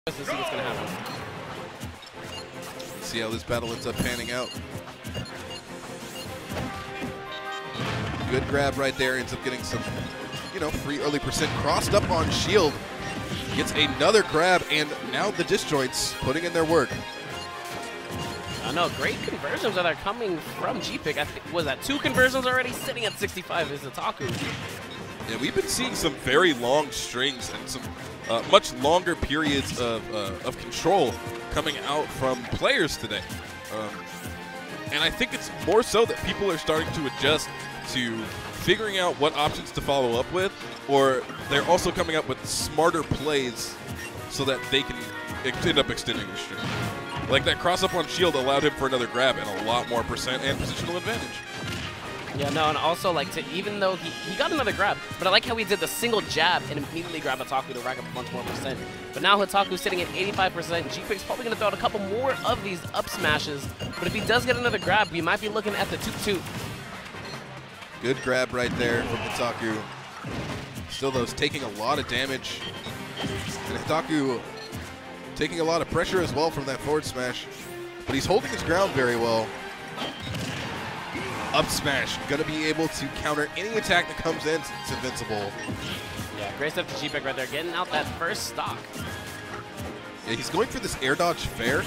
To see what's going to happen. See how this battle ends up panning out. Good grab right there. Ends up getting some, free early percent. Crossed up on shield. Gets another grab, and now the disjoints putting in their work. I know, great conversions that are coming from Gpik. I think, was that 2 conversions already? Sitting at 65 is Hitaku. Yeah, we've been seeing some very long strings and some much longer periods of control coming out from players today. And I think it's more so that people are starting to adjust to figuring out what options to follow up with, or they're also coming up with smarter plays so that they can end up extending the string. Like that cross-up on shield allowed him for another grab and a lot more percent and positional advantage. Yeah, no, and also, like, even though he got another grab, but I like how he did the single jab and immediately grab Hitaku to rack up a bunch more percent. But now Hitaku's sitting at 85%. Gpik's probably going to throw out a couple more of these up smashes, but if he does get another grab, we might be looking at the 2-2. Good grab right there from Hitaku. Still, though, is taking a lot of damage. And Hitaku taking a lot of pressure as well from that forward smash. But he's holding his ground very well. Up smash, gonna be able to counter any attack that comes in. It's invincible. Yeah, great stuff to Gpik right there, getting out that first stock. Yeah, he's going for this air dodge fair.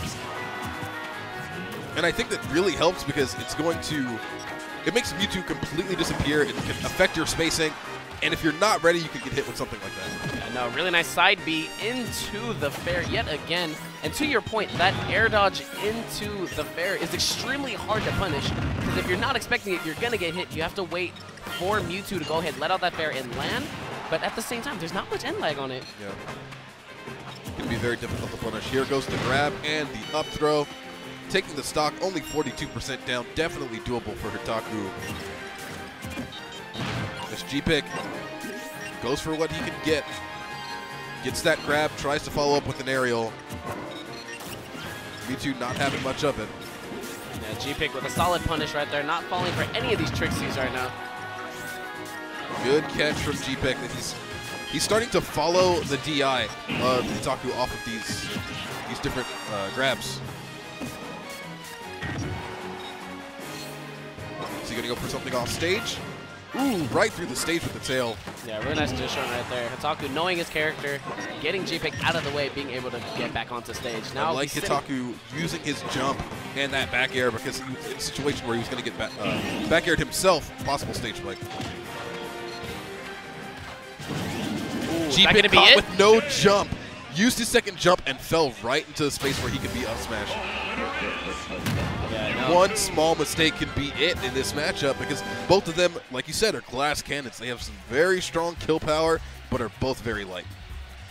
And I think that really helps because it's going to, it makes Mewtwo completely disappear. It can affect your spacing. And if you're not ready, you can get hit with something like that. Yeah, no, really nice side B into the fair yet again. And to your point, that air dodge into the fair is extremely hard to punish. Because if you're not expecting it, you're going to get hit. You have to wait for Mewtwo to go ahead, let out that fair and land. But at the same time, there's not much end lag on it. Yeah. It can be very difficult to punish. Here goes the grab and the up throw. Taking the stock, only 42% down. Definitely doable for Hitaku. This Gpik goes for what he can get. Gets that grab, tries to follow up with an aerial. Mewtwo not having much of it. Yeah, Gpik with a solid punish right there, not falling for any of these trixies right now. Good catch from Gpik. He's starting to follow the DI of Hitaku off of these different grabs. Is he gonna go for something off stage? Ooh, right through the stage with the tail. Yeah, really nice position right there. Hitaku knowing his character, getting Gpik out of the way, being able to get back onto stage. Now I like Hitaku using his jump and that back air because he was in a situation where he was going to get back aired himself, possible stage play. Gpik caught with no jump, used his second jump and fell right into the space where he could be up smash. Yeah, no. One small mistake can be it in this matchup because both of them, like you said, are glass cannons. They have some very strong kill power, but are both very light.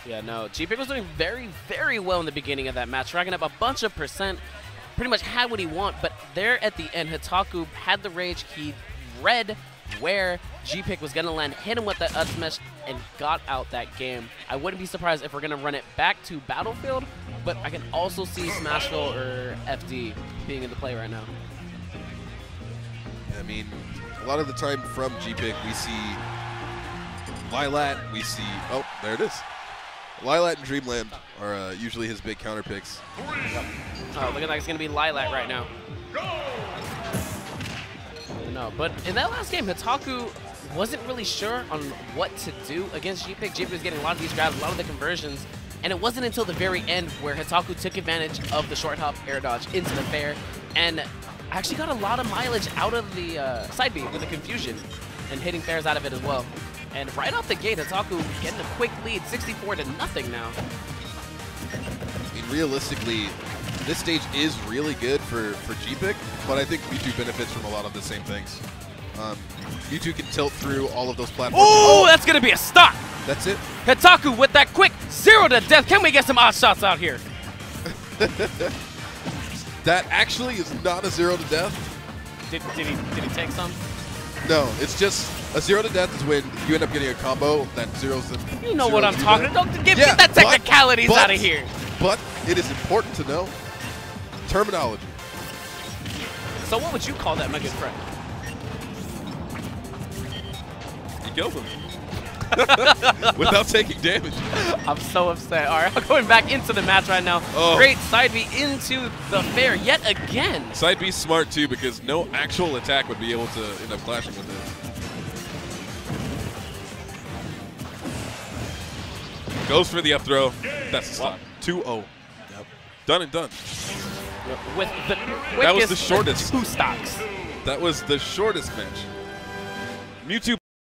Yeah, no. Gpik was doing very, very well in the beginning of that match, racking up a bunch of percent, pretty much had what he wanted, but there at the end, Hitaku had the rage. He read where Gpik was going to land, hit him with that up smash, and got out that game. I wouldn't be surprised if we're going to run it back to Battlefield, but I can also see Smashville or FD being in the play right now. I mean, a lot of the time from Gpik, we see Lilat, we see, oh, there it is. Lilat and Dreamland are usually his big counter picks. Oh, looking like it's going to be Lilat right now. No, but in that last game, Hitaku wasn't really sure on what to do against Gpik. Gpik was getting a lot of these grabs, a lot of the conversions, and it wasn't until the very end where Hitaku took advantage of the short hop air dodge into the fair and actually got a lot of mileage out of the side B with the confusion and hitting fairs out of it as well. And right off the gate, Hitaku getting a quick lead, 64-0 now. I mean, realistically, this stage is really good for Gpik, but I think Mewtwo benefits from a lot of the same things. Mewtwo can tilt through all of those platforms. Oh, that's going to be a stock! That's it. Hitaku with that quick 0-to-death. Can we get some odd shots out here? That actually is not a 0-to-death. Did he take some? No, it's just a 0-to-death is when you end up getting a combo that zeroes them. You know what I'm talking about. Don't get that technicalities out of here. But it is important to know terminology. So what would you call that, my good friend? He killed him. without taking damage. I'm so upset. All right, going back into the match right now. Oh. Great side B into the fair yet again. Side B's smart too because no actual attack would be able to end up clashing with it. Goes for the up throw. That's the stop. 2-0. Yep. Done and done. With the that was the shortest. 2 stocks. That was the shortest match. Mewtwo